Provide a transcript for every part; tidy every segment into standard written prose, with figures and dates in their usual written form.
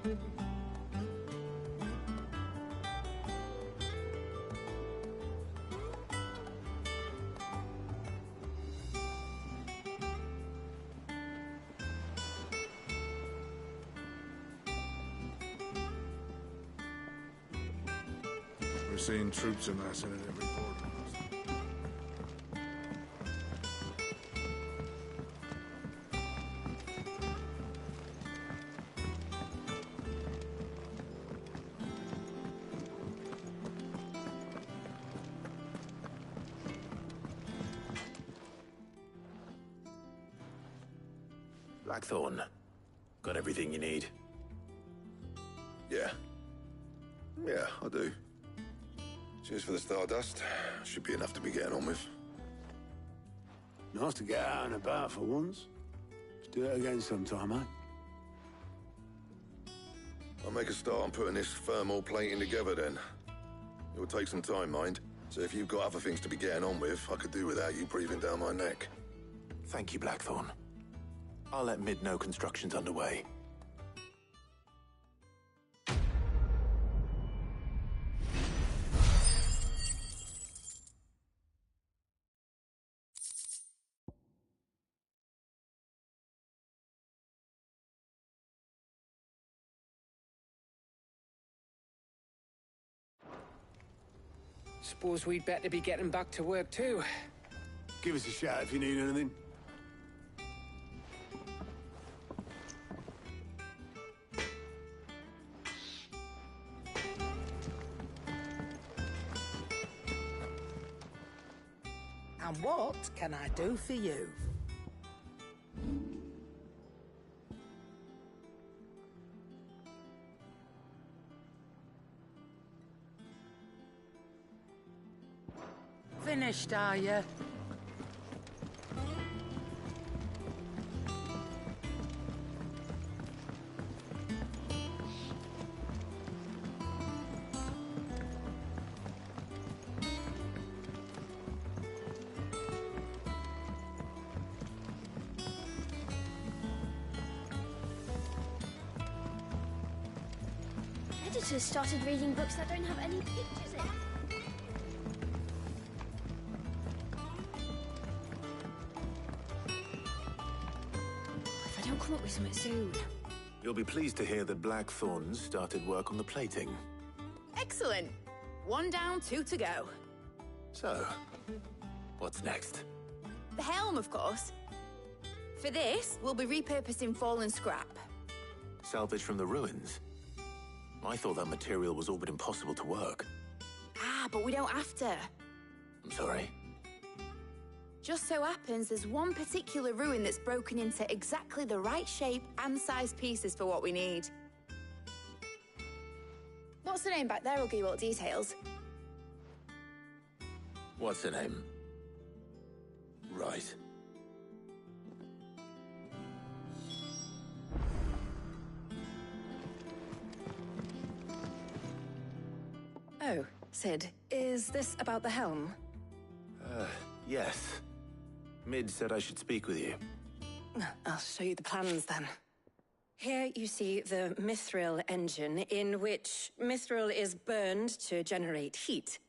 We're seeing troops amassing at every port. Blackthorn, got everything you need? Yeah. Yeah, I do. Cheers for the Stardust. Should be enough to be getting on with. Nice to get out and about for once. Let's do it again sometime, eh? I'll make a start on putting this thermal plating together then. It will take some time, mind. So if you've got other things to be getting on with, I could do without you breathing down my neck. Thank you, Blackthorn. I'll let Mid know construction's underway. Suppose we'd better be getting back to work too. Give us a shout if you need anything. And what can I do for you? Finished, are you? Editors started reading books that don't have any pictures in. If I don't come up with something soon. You'll be pleased to hear that Blackthorn's started work on the plating. Excellent. 1 down, 2 to go. So, what's next? The helm, of course. For this, we'll be repurposing fallen scrap. Salvage from the ruins? I thought that material was all but impossible to work. Ah, but we don't have to. I'm sorry. Just so happens there's one particular ruin that's broken into exactly the right shape and size pieces for what we need. What's the name back there? I'll give you all the details. What's her name? Right. Oh, Sid, is this about the helm? Yes. Mid said I should speak with you. I'll show you the plans then. Here you see the mithril engine, in which mithril is burned to generate heat.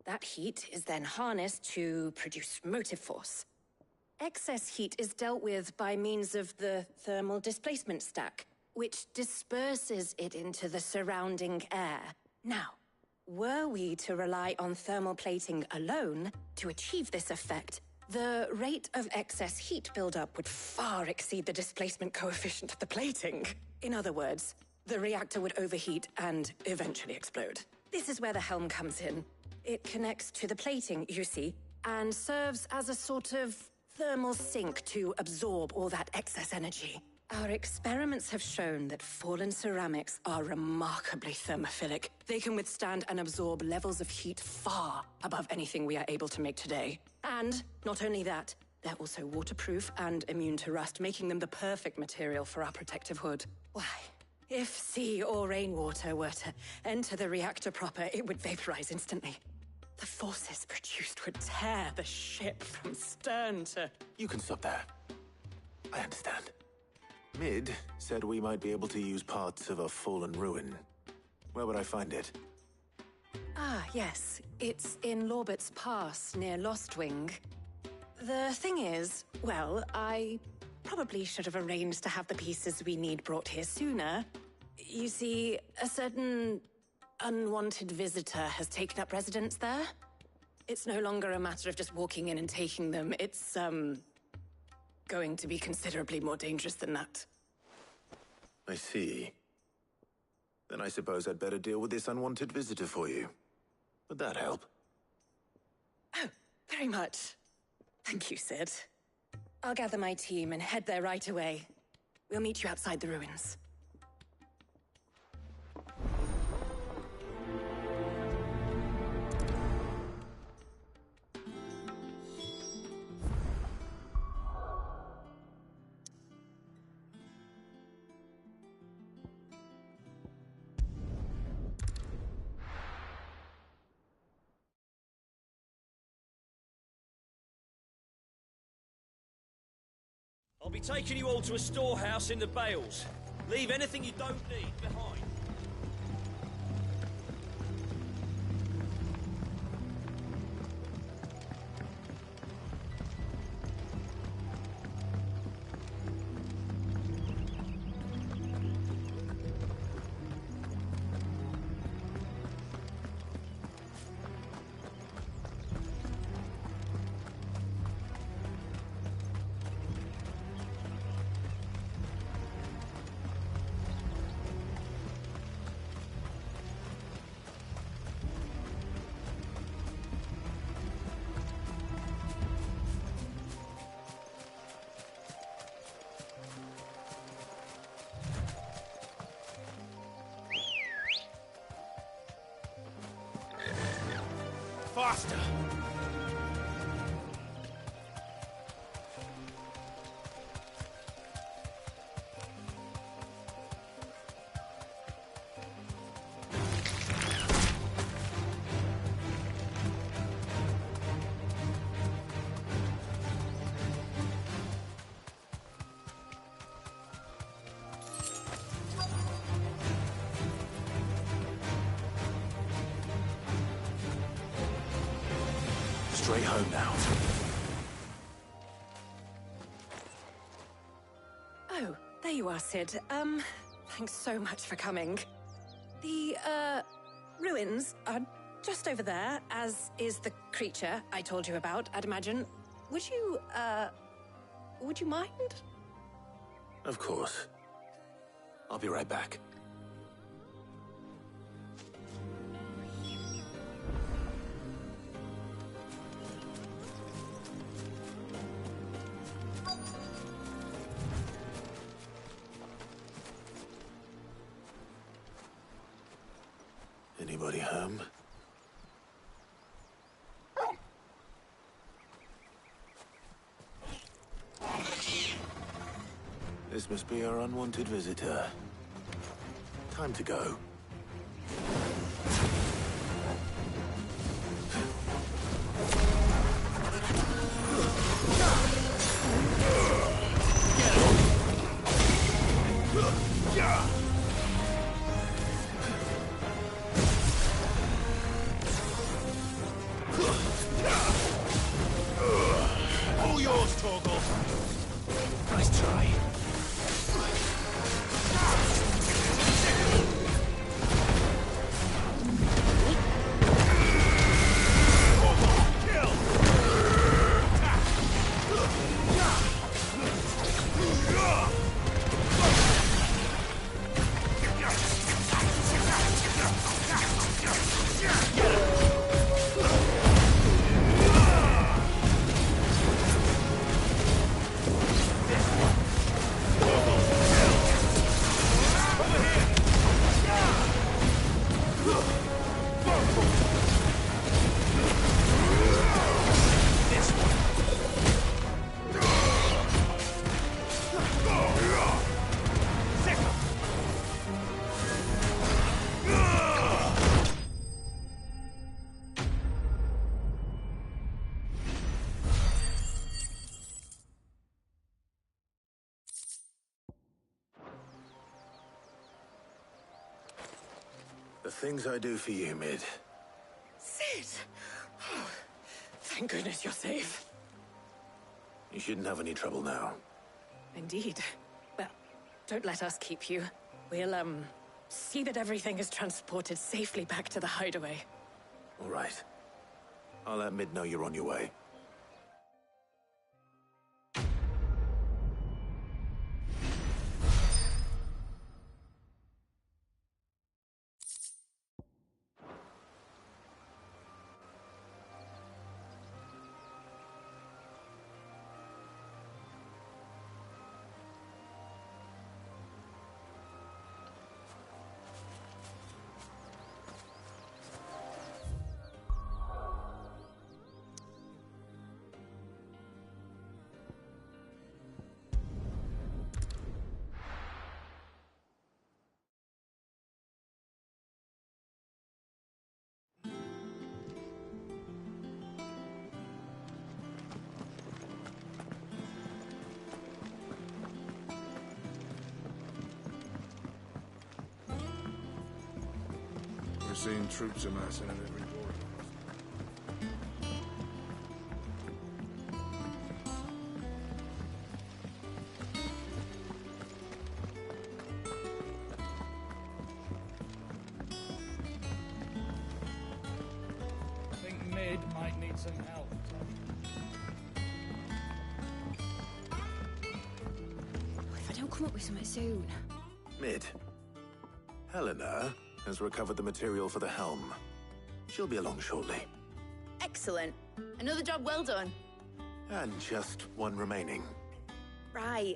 That heat is then harnessed to produce motive force. Excess heat is dealt with by means of the thermal displacement stack, which disperses it into the surrounding air. Now, were we to rely on thermal plating alone to achieve this effect, the rate of excess heat buildup would far exceed the displacement coefficient of the plating. In other words, the reactor would overheat and eventually explode. This is where the helm comes in. It connects to the plating, you see, and serves as a sort of thermal sink to absorb all that excess energy. Our experiments have shown that fallen ceramics are remarkably thermophilic. They can withstand and absorb levels of heat far above anything we are able to make today. And not only that, they're also waterproof and immune to rust, making them the perfect material for our protective hood. Why, if sea or rainwater were to enter the reactor proper, it would vaporize instantly. The forces produced would tear the ship from stern to... You can stop there. I understand. Mid said we might be able to use parts of a fallen ruin. Where would I find it? Ah, yes. It's in Lorbert's Pass, near Lostwing. The thing is, well, I probably should have arranged to have the pieces we need brought here sooner. You see, a certain unwanted visitor has taken up residence there. It's no longer a matter of just walking in and taking them. It's, going to be considerably more dangerous than that. I see. Then I suppose I'd better deal with this unwanted visitor for you. Would that help? Oh, very much. Thank you, Sid. I'll gather my team and head there right away. We'll meet you outside the ruins. I'll be taking you all to a storehouse in the Bales. Leave anything you don't need behind. Faster! Straight home now. Oh, there you are, Sid. Thanks so much for coming. The, ruins are just over there, as is the creature I told you about, I'd imagine. Would you mind? Of course. I'll be right back. Anybody home? This must be our unwanted visitor. Time to go. All yours, Torgal. Nice try. The things I do for you, Mid. Sid! Oh, thank goodness you're safe. You shouldn't have any trouble now. Indeed. Well, don't let us keep you. We'll, see that everything is transported safely back to the hideaway. All right. I'll let Mid know you're on your way. We're seeing troops amassing at every port. I think Mid might need some help. If I don't come up with something soon. Mid. Helena has recovered the material for the helm. She'll be along shortly. Excellent. Another job well done. And just one remaining. Right.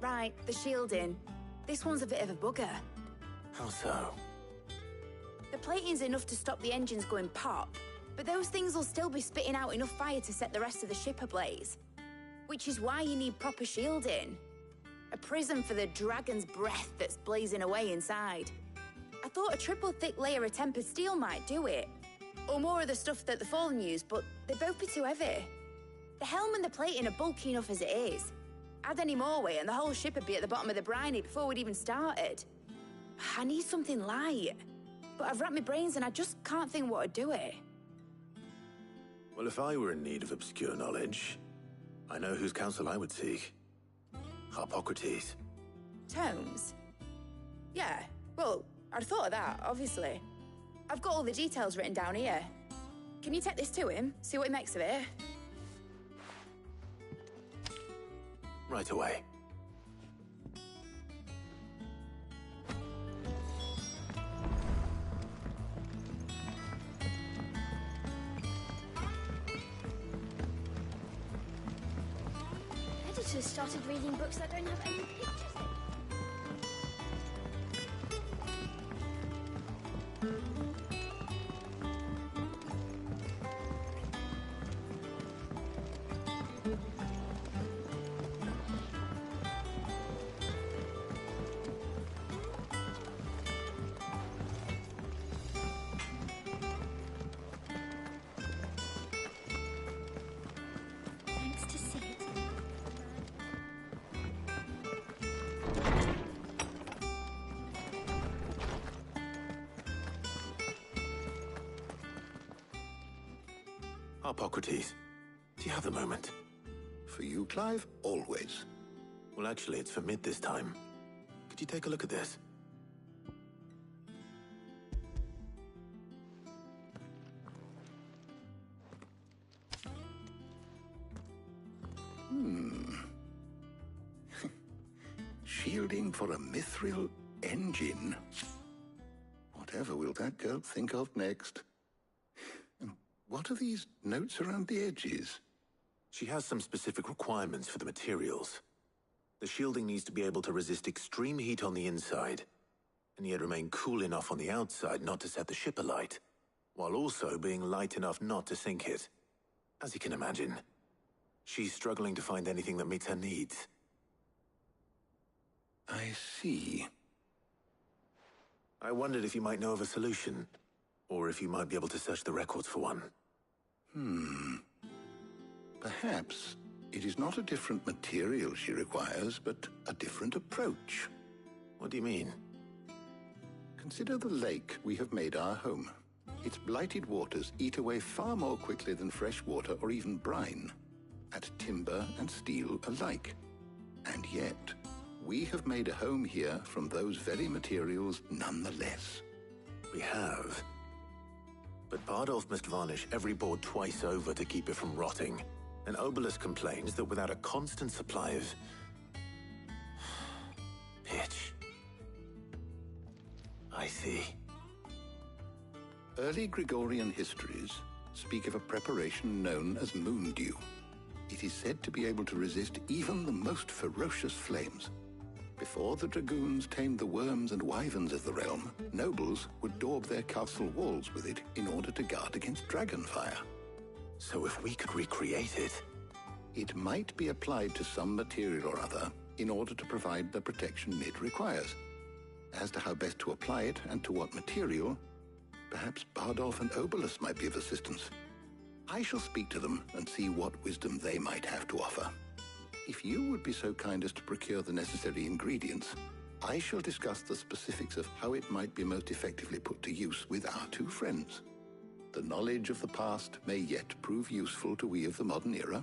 Right, the shielding. This one's a bit of a bugger. How so? The plating's enough to stop the engines going pop, but those things will still be spitting out enough fire to set the rest of the ship ablaze. Which is why you need proper shielding. A prism for the dragon's breath that's blazing away inside. I thought a triple thick layer of tempered steel might do it. Or more of the stuff that the Fallen use, but they'd both be too heavy. The helm and the plating are bulky enough as it is. Add any more weight and the whole ship would be at the bottom of the briny before we'd even started. I need something light. But I've racked my brains and I just can't think what would do it. Well, if I were in need of obscure knowledge, I know whose counsel I would seek. Harpocrates. Tomes? Yeah, well, I'd thought of that, obviously. I've got all the details written down here. Can you take this to him, see what he makes of it? Right away. Editors started reading books that don't have any pictures in. Thanks to Sid. Harpocrates, do you have a moment? For you, Clive, always. Well, actually, it's for Mid this time. Could you take a look at this? Shielding for a mithril engine. Whatever will that girl think of next? And what are these notes around the edges? She has some specific requirements for the materials. The shielding needs to be able to resist extreme heat on the inside, and yet remain cool enough on the outside not to set the ship alight, while also being light enough not to sink it. As you can imagine, she's struggling to find anything that meets her needs. I see. I wondered if you might know of a solution, or if you might be able to search the records for one. Perhaps it is not a different material she requires, but a different approach. What do you mean? Consider the lake we have made our home. Its blighted waters eat away far more quickly than fresh water or even brine, at timber and steel alike. And yet, we have made a home here from those very materials nonetheless. We have. But Bardolph must varnish every board twice over to keep it from rotting. And Obelus complains that without a constant supply of pitch. I see. Early Gregorian histories speak of a preparation known as moon dew. It is said to be able to resist even the most ferocious flames. Before the dragoons tamed the worms and wyverns of the realm, nobles would daub their castle walls with it in order to guard against dragonfire. So if we could recreate it... It might be applied to some material or other in order to provide the protection it requires. As to how best to apply it and to what material, perhaps Bardolph and Obelus might be of assistance. I shall speak to them and see what wisdom they might have to offer. If you would be so kind as to procure the necessary ingredients, I shall discuss the specifics of how it might be most effectively put to use with our two friends. The knowledge of the past may yet prove useful to we of the modern era.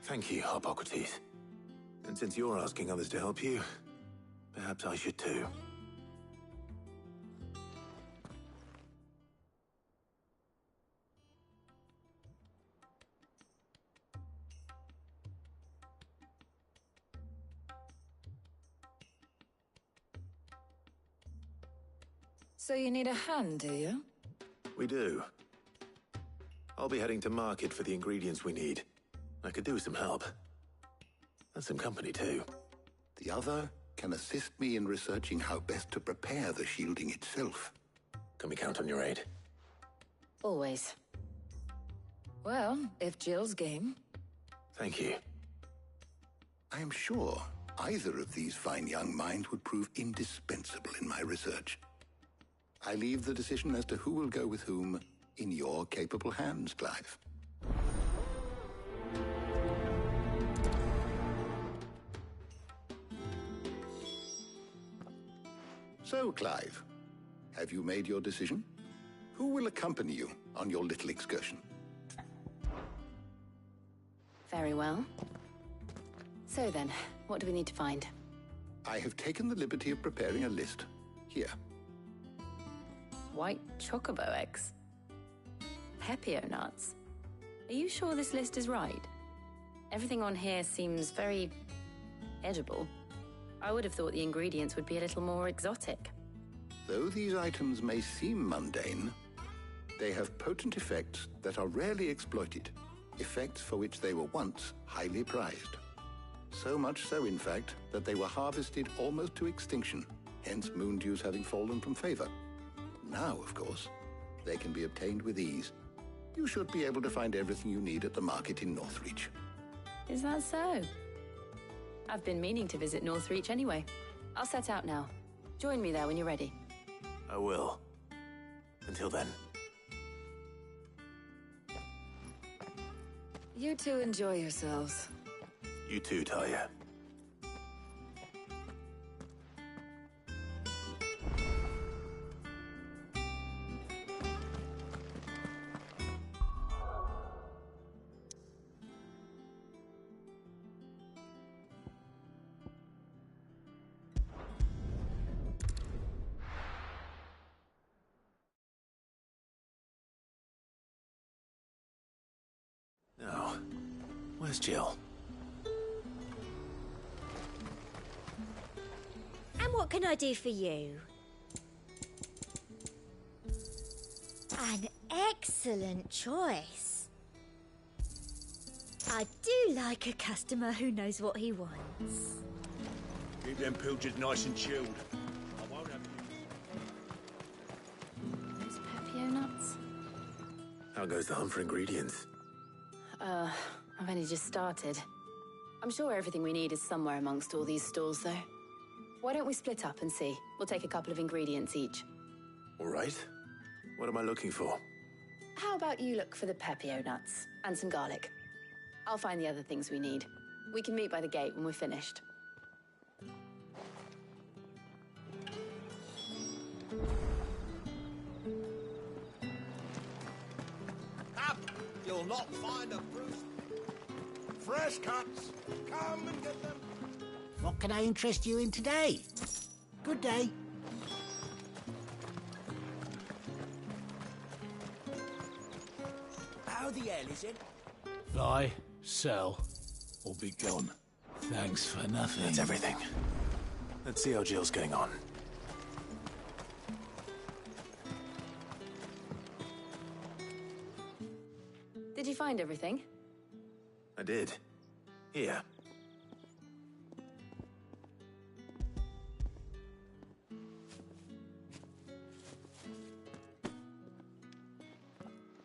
Thank you, Hippocrates. And since you're asking others to help you, perhaps I should too. So you need a hand, do you? We do. I'll be heading to market for the ingredients we need. I could do with some help. And some company, too. The other can assist me in researching how best to prepare the shielding itself. Can we count on your aid? Always. Well, if Jill's game. Thank you. I am sure either of these fine young minds would prove indispensable in my research. I leave the decision as to who will go with whom in your capable hands, Clive. So, Clive, have you made your decision? Who will accompany you on your little excursion? Very well. So then, what do we need to find? I have taken the liberty of preparing a list. Here. White chocobo eggs. Pepio nuts. Are you sure this list is right? Everything on here seems very edible. I would have thought the ingredients would be a little more exotic. Though these items may seem mundane, they have potent effects that are rarely exploited, effects for which they were once highly prized. So much so, in fact, that they were harvested almost to extinction, hence moon dews having fallen from favor. Now, of course, they can be obtained with ease. You should be able to find everything you need at the market in Northreach. Is that so? I've been meaning to visit Northreach anyway. I'll set out now. Join me there when you're ready. I will. Until then. You two enjoy yourselves. You too, Talia. Now, where's Jill? And what can I do for you? An excellent choice. I do like a customer who knows what he wants. Keep them pilchards nice and chilled. I won't have you. Those Pepio nuts? How goes the hunt for ingredients? I've only just started. I'm sure everything we need is somewhere amongst all these stalls, though. Why don't we split up and see? We'll take a couple of ingredients each. All right. What am I looking for? How about you look for the Pepio nuts and some garlic? I'll find the other things we need. We can meet by the gate when we're finished. You'll not find a Bruce. Fresh cuts! Come and get them! What can I interest you in today? Good day. How the hell is it? Buy, sell, or be gone. Thanks for nothing. That's everything. Let's see how Jill's getting on. Did you find everything? I did. Here.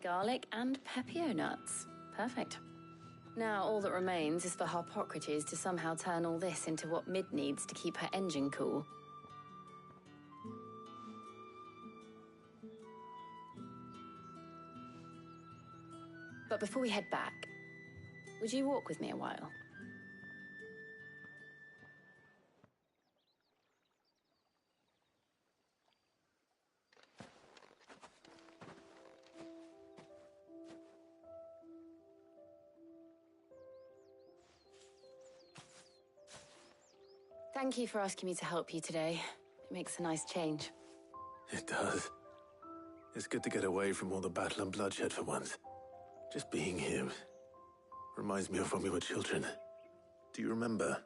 Garlic and pepio nuts. Perfect. Now all that remains is for Harpocrates to somehow turn all this into what Mid needs to keep her engine cool. But before we head back, would you walk with me a while? Thank you for asking me to help you today. It makes a nice change. It does. It's good to get away from all the battle and bloodshed for once. Just being here reminds me of when we were children. Do you remember?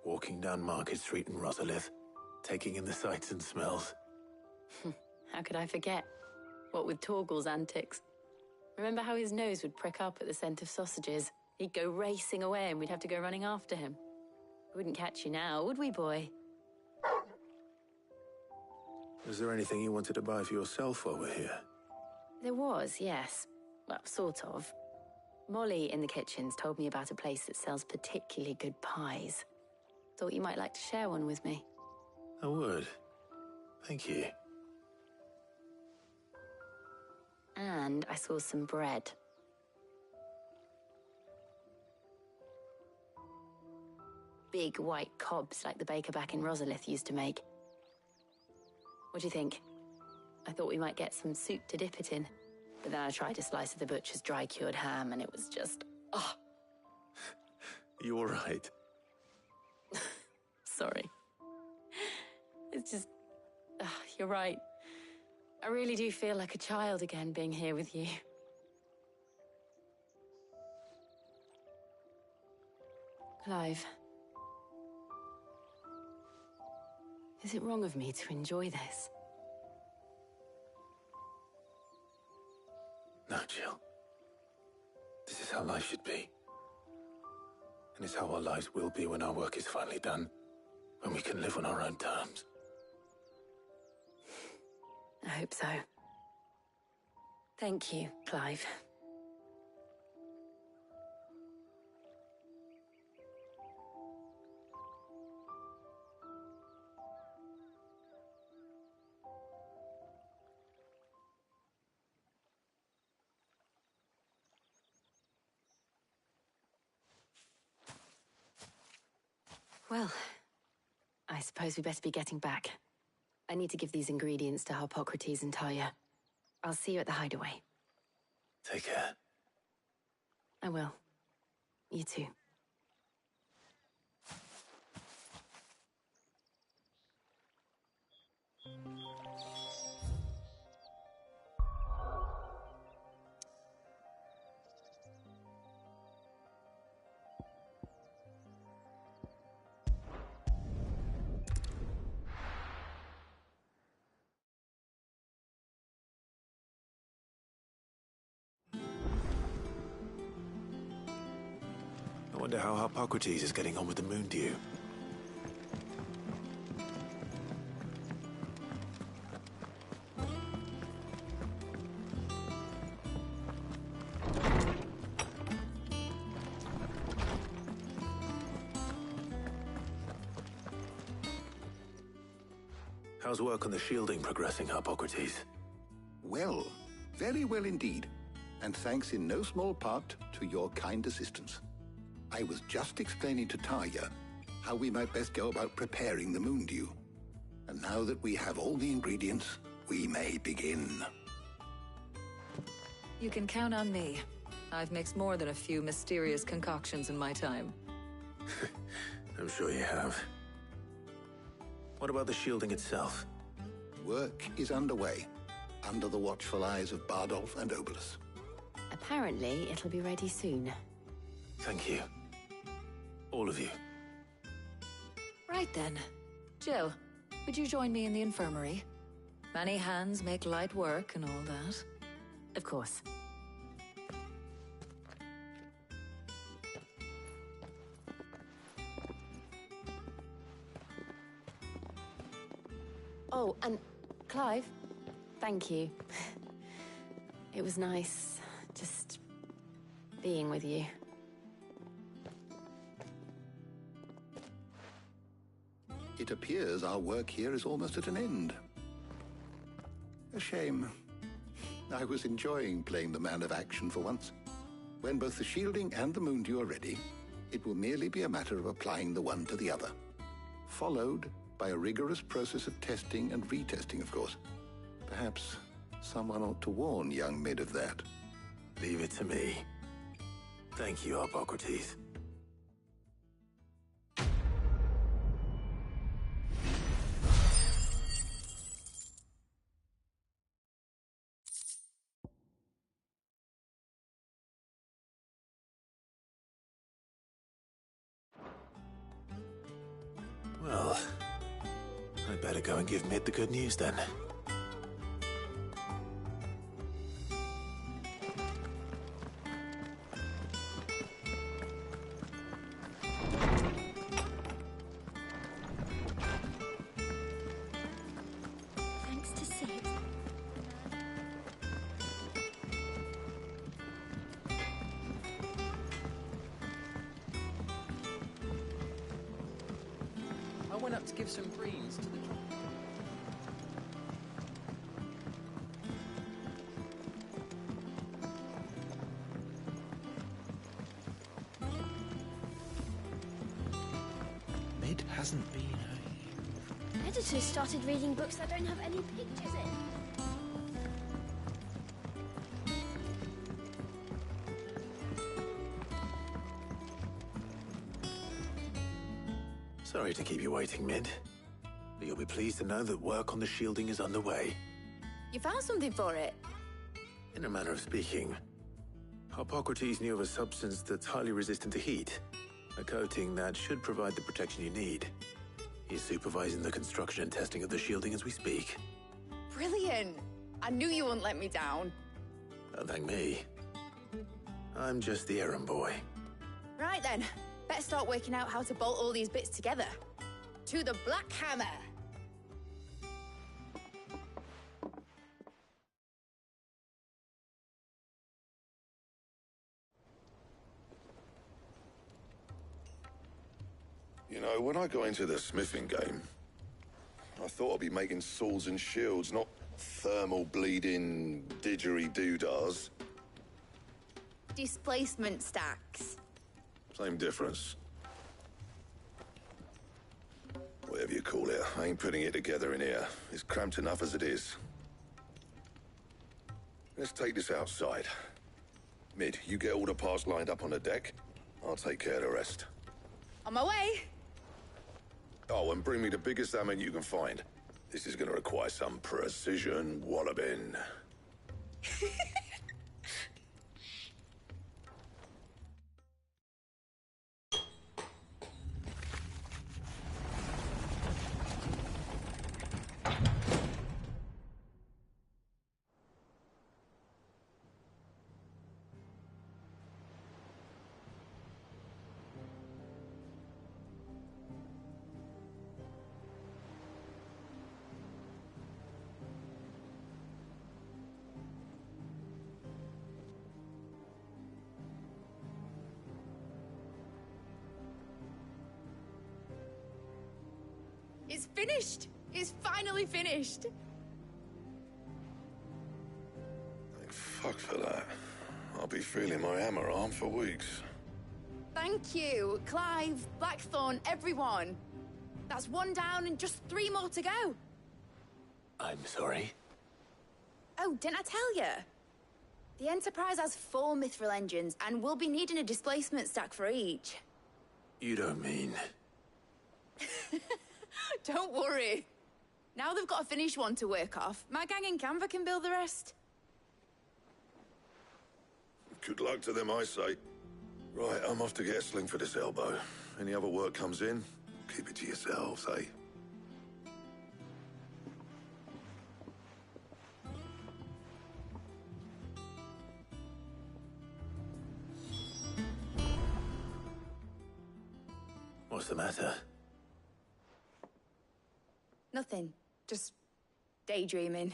Walking down Market Street in Rosalith, taking in the sights and smells. How could I forget? What with Torgal's antics. Remember how his nose would prick up at the scent of sausages? He'd go racing away and we'd have to go running after him. We wouldn't catch you now, would we, boy? Was there anything you wanted to buy for yourself while we're here? There was, yes. Well, sort of. Molly in the kitchens told me about a place that sells particularly good pies. Thought you might like to share one with me. I would. Thank you. And I saw some bread. Big white cobs like the baker back in Rosalith used to make. What do you think? I thought we might get some soup to dip it in. But then I tried a slice of the butcher's dry-cured ham and it was just... oh. You all right? Sorry. It's just... you're right. I really do feel like a child again being here with you. Clive. Is it wrong of me to enjoy this? No, Jill. This is how life should be. And it's how our lives will be when our work is finally done. When we can live on our own terms. I hope so. Thank you, Clive. Well, I suppose we better be getting back. I need to give these ingredients to Harpocrates and Talia. I'll see you at the hideaway. Take care. I will. You too. I wonder how Harpocrates is getting on with the moon dew. How's work on the shielding progressing, Harpocrates? Well, very well indeed. And thanks in no small part to your kind assistance. I was just explaining to Talia how we might best go about preparing the moon dew. And now that we have all the ingredients, we may begin. You can count on me. I've mixed more than a few mysterious concoctions in my time. I'm sure you have. What about the shielding itself? Work is underway, under the watchful eyes of Bardolph and Obolus. Apparently, it'll be ready soon. Thank you. All of you. Right then. Jill, would you join me in the infirmary? Many hands make light work and all that. Of course. Oh, and Clive, thank you. It was nice just being with you. It appears our work here is almost at an end. A shame. I was enjoying playing the man of action for once. When both the shielding and the moondew are ready, it will merely be a matter of applying the one to the other. Followed by a rigorous process of testing and retesting, of course. Perhaps someone ought to warn young Mid of that. Leave it to me. Thank you, Hippocrates. Well, I'd better go and give Mid the good news then. Thanks to Sid. I went up to give some greens to the... Mid hasn't been Editors started reading books that don't have any pictures in. Sorry to keep you waiting, Mid. But you'll be pleased to know that work on the shielding is underway. You found something for it? In a manner of speaking, Hippocrates knew of a substance that's highly resistant to heat. A coating that should provide the protection you need. He's supervising the construction and testing of the shielding as we speak. Brilliant! I knew you wouldn't let me down. Don't thank me. I'm just the errand boy. Right then, better start working out how to bolt all these bits together. To the Black Hammer! You know, when I got into the smithing game, I thought I'd be making swords and shields, not thermal bleeding didgeridoo-dahs. Displacement stacks. Same difference. Whatever you call it, I ain't putting it together in here. It's cramped enough as it is. Let's take this outside. Mid, you get all the parts lined up on the deck. I'll take care of the rest. On my way! Oh, and bring me the biggest hammer you can find. This is gonna require some precision walloping. It's finished! It's finally finished! Thank fuck for that. I'll be feeling my hammer arm for weeks. Thank you, Clive, Blackthorn, everyone. That's one down and just 3 more to go. I'm sorry. Oh, didn't I tell you? The Enterprise has 4 mithril engines, and we'll be needing a displacement stack for each. You don't mean... Don't worry. Now they've got a finished one to work off, my gang in Canva can build the rest. Good luck to them, I say. Right, I'm off to get a sling for this elbow. Any other work comes in, keep it to yourselves, eh? What's the matter? Nothing. Just daydreaming.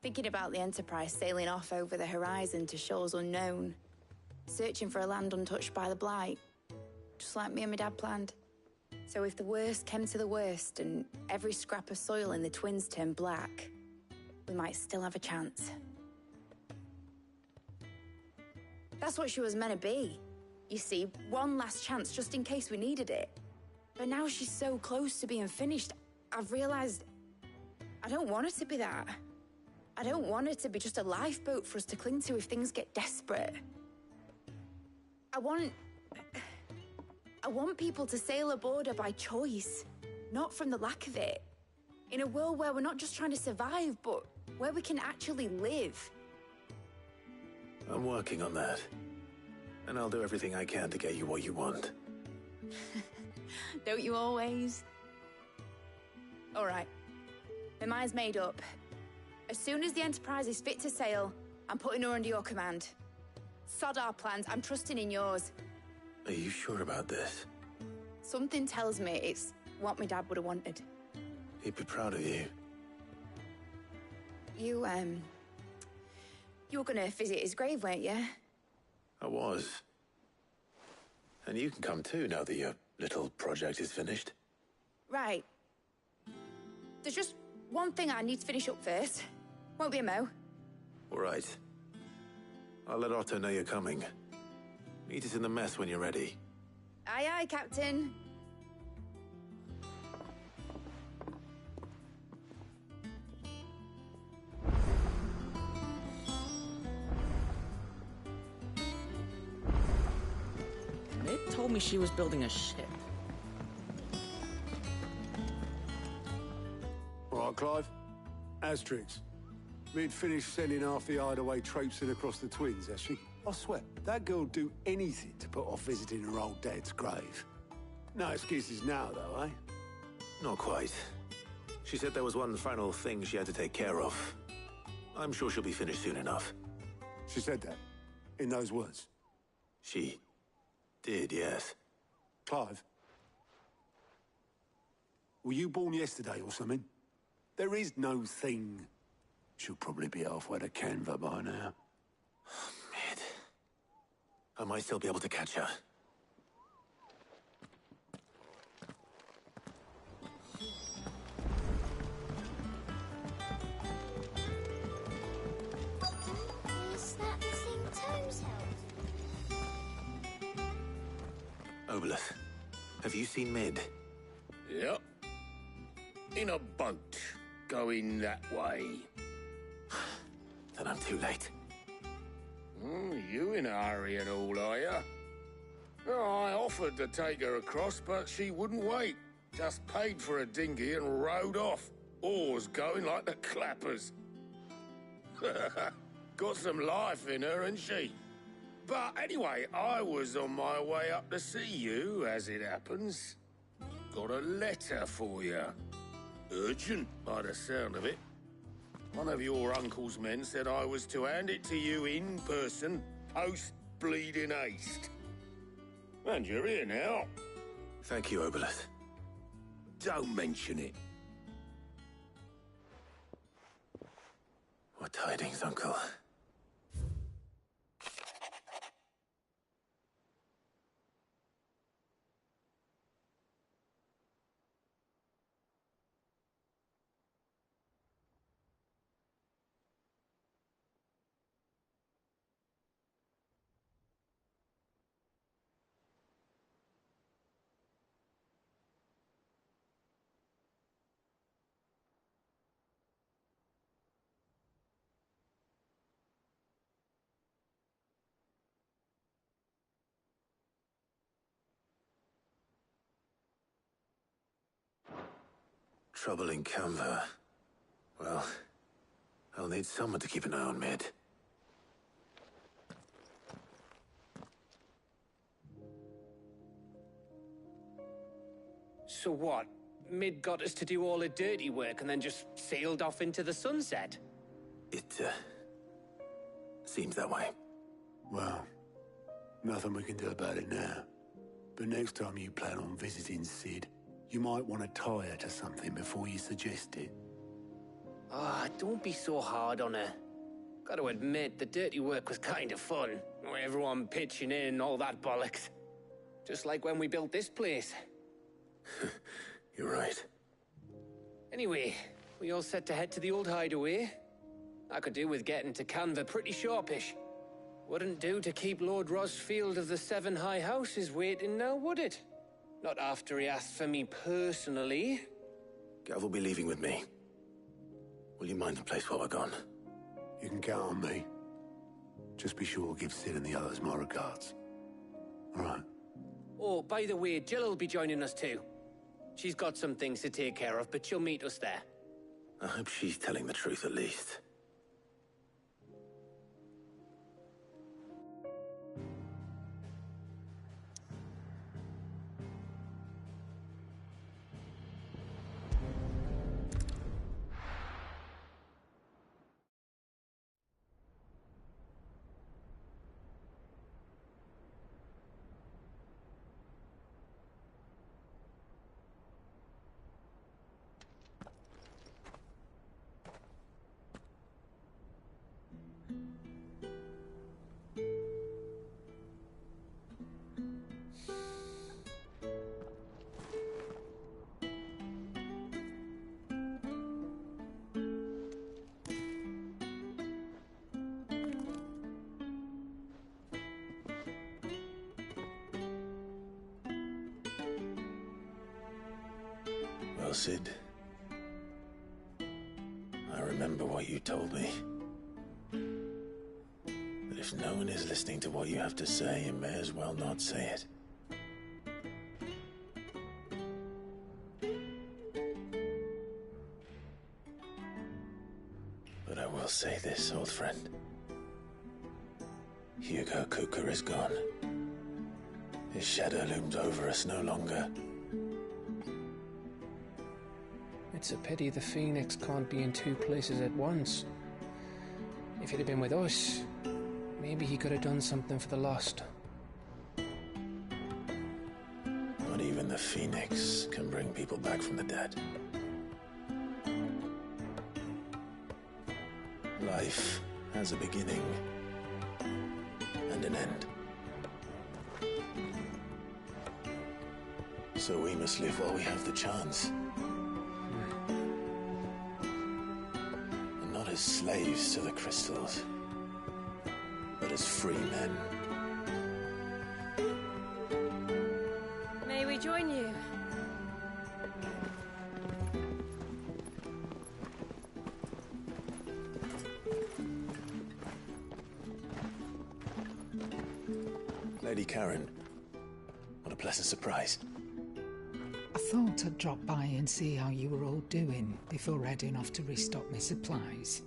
Thinking about the Enterprise sailing off over the horizon to shores unknown. Searching for a land untouched by the Blight. Just like me and my dad planned. So if the worst came to the worst and every scrap of soil in the Twins turned black, we might still have a chance. That's what she was meant to be. You see, one last chance just in case we needed it. But now she's so close to being finished, I've realized I don't want her to be that. I don't want her to be just a lifeboat for us to cling to if things get desperate. I want people to sail aboard her by choice, not from the lack of it. In a world where we're not just trying to survive, but where we can actually live. I'm working on that. And I'll do everything I can to get you what you want. Don't you always? All right. My mind's made up. As soon as the Enterprise is fit to sail, I'm putting her under your command. Sod our plans, I'm trusting in yours. Are you sure about this? Something tells me it's what my dad would have wanted. He'd be proud of you. You were gonna visit his grave, weren't you? I was. And you can come too, now that your little project is finished. Right. There's just one thing I need to finish up first. Won't be a mo. All right. I'll let Otto know you're coming. Meet us in the mess when you're ready. Aye, aye, Captain. Ned told me she was building a ship. All right, Clive. Asterix. We'd finished sending half the hideaway traipsing across the Twins, has she? I swear, that girl'd do anything to put off visiting her old dad's grave. No excuses now, though, eh? Not quite. She said there was one final thing she had to take care of. I'm sure she'll be finished soon enough. She said that? In those words? She did, yes. Clive? Were you born yesterday or something? There is no thing. She'll probably be halfway to Canva by now. Mid. I might still be able to catch her. Is that the thing Tomes held? Obolus, have you seen Mid? Yep. In a boat, going that way. Then I'm too late. You in a hurry and all, are you? Oh, I offered to take her across, but she wouldn't wait. Just paid for a dinghy and rowed off. Oars going like the clappers. Got some life in her, ain't she? But anyway, I was on my way up to see you, as it happens. Got a letter for you. Urgent, by the sound of it. One of your uncle's men said I was to hand it to you in person, post-bleeding haste. And you're here now. Thank you, Obolus. Don't mention it. What tidings, Uncle? Trouble in Canva. Well, I'll need someone to keep an eye on Mid. So what? Mid got us to do all the dirty work and then just sailed off into the sunset? It, seems that way. Well, nothing we can do about it now. But next time you plan on visiting Sid, you might want to tie her to something before you suggest it. Ah, don't be so hard on her. Gotta admit, the dirty work was kind of fun. Everyone pitching in, all that bollocks. Just like when we built this place. You're right. Anyway, we all set to head to the old hideaway. I could do with getting to Canva pretty sharpish. Wouldn't do to keep Lord Rosfield of the Seven High Houses waiting now, would it? Not after he asked for me personally. Gav will be leaving with me. Will you mind the place while we're gone? You can count on me. Just be sure to give Sid and the others my regards. All right. Oh, by the way, Jill will be joining us too. She's got some things to take care of, but she'll meet us there. I hope she's telling the truth at least. Well, Sid, I remember what you told me. That if no one is listening to what you have to say, you may as well not say it. But I will say this, old friend. Hugo Cooker is gone. His shadow looms over us no longer. It's a pity the Phoenix can't be in two places at once. If he'd have been with us, maybe he could have done something for the lost. Not even the Phoenix can bring people back from the dead. Life has a beginning and an end. So we must live while we have the chance. And not as slaves to the crystals, but as free men. May we join you? Lady Karen, what a pleasant surprise. I thought I'd drop by and see how you were all doing before heading off to restock my supplies.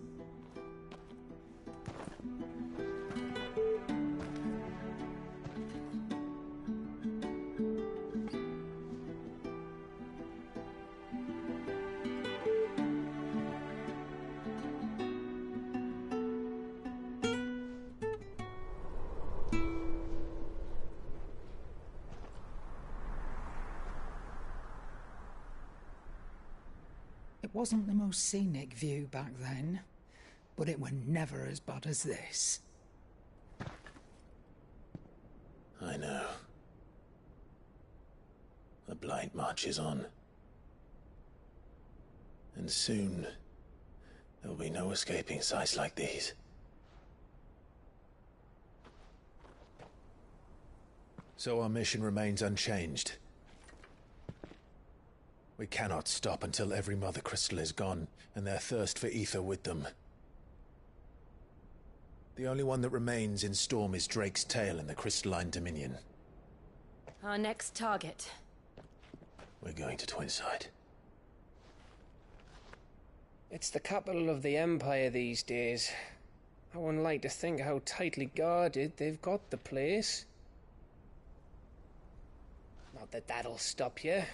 It wasn't the most scenic view back then, but it were never as bad as this. I know. The Blight marches on. And soon, there'll be no escaping sights like these. So our mission remains unchanged. We cannot stop until every Mother Crystal is gone, and their thirst for ether with them. The only one that remains in Storm is Drake's Tail in the Crystalline Dominion. Our next target. We're going to Twinside. It's the capital of the Empire these days. I wouldn't like to think how tightly guarded they've got the place. Not that that'll stop you,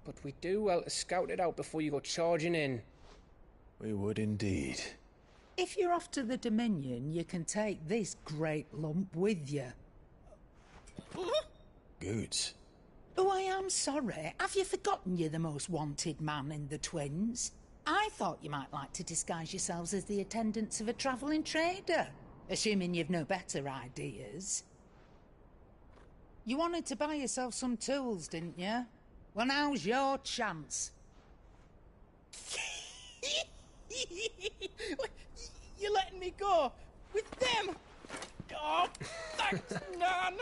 but we do well to scout it out before you go charging in. We would indeed. If you're off to the Dominion, you can take this great lump with you. Goods. Oh, I am sorry. Have you forgotten you're the most wanted man in the Twins? I thought you might like to disguise yourselves as the attendants of a travelling trader, assuming you've no better ideas. You wanted to buy yourself some tools, didn't you? Well, now's your chance. You're letting me go with them? Oh, thanks, Nan.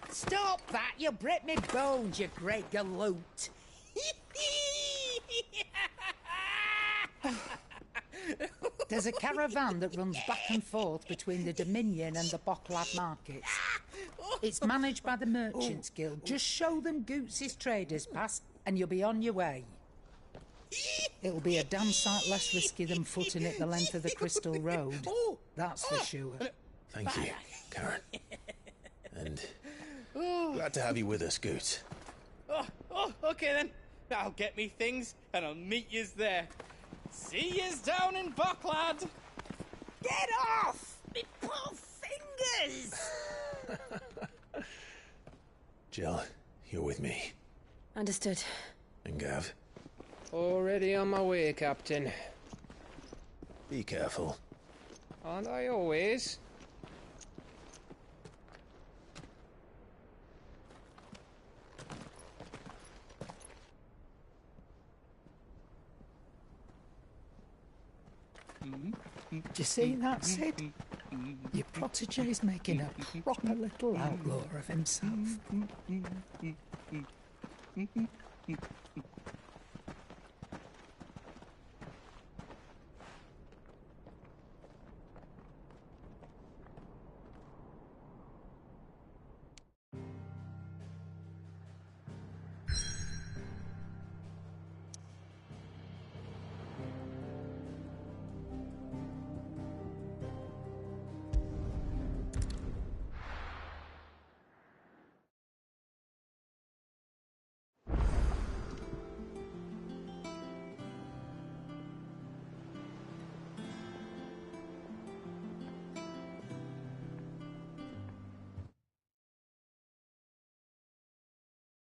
Stop that! You'll break me bones, you great galoot. There's a caravan that runs back and forth between the Dominion and the Bocklad markets. It's managed by the Merchants Guild. Just show them Goots' traders pass and you'll be on your way. It'll be a damn sight less risky than footing it the length of the Crystal Road. That's for sure. Thank you, Karen. And glad to have you with us, Goots. Okay then. I'll get me things and I'll meet yous there. See yous down in Bocklad. Get off! Me poor fingers! Jill, you're with me. Understood. And Gav? Already on my way, Captain. Be careful. Aren't I always? Do you see that, Sid? Your protege's making a proper little outlaw of himself.